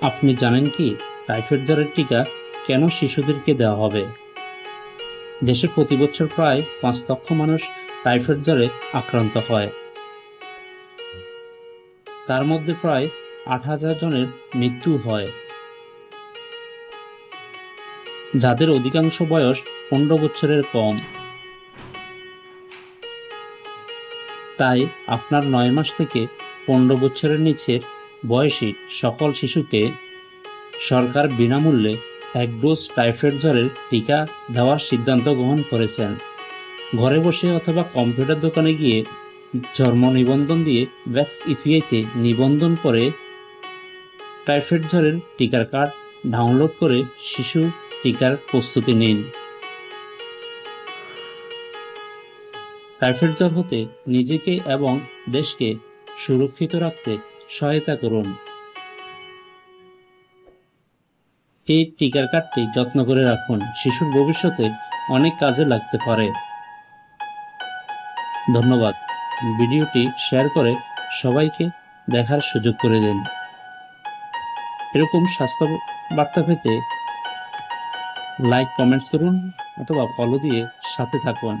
আপনি জানেন কি টাইফয়েড জ্বরের টিকা কেন শিশুদেরকে দেওয়া হবে? দেশে প্রতি বছর প্রায় 5 লক্ষ মানুষ টাইফয়েড জ্বরে আক্রান্ত হয়। তার মধ্যে প্রায় 8,000 জনের মৃত্যু হয়, যাদের অধিকাংশ বয়স 15 বছরের কম। তাই আপনার 9 মাস থেকে 15 বছরের নিচের বয়সী সকল শিশুকে সরকার বিনামূল্যে 1 ডোজ টাইফয়েড জ্বরের টিকা দেওয়ার সিদ্ধান্ত গ্রহণ করেছেন। ঘরে বসে অথবা কম্পিউটার দোকানে গিয়ে জন্ম নিবন্ধন দিয়ে ভ্যাক্স ইপিআইতে নিবন্ধন করে টাইফয়েড জ্বরের টিকার কার্ড ডাউনলোড করে শিশু টিকার প্রস্তুতি নিন। টাইফয়েড জ্বর হতে নিজেকে এবং দেশকে সুরক্ষিত রাখতে সহায়তা করুন। এই টিকার কার্ডটি যত্ন করে রাখুন, শিশুর ভবিষ্যতে অনেক কাজে লাগতে পারে। ধন্যবাদ। ভিডিওটি শেয়ার করে সবাইকে দেখার সুযোগ করে দিন। এরকম স্বাস্থ্য বার্তা পেতে লাইক কমেন্ট করুন অথবা ফলো দিয়ে সাথে থাকুন।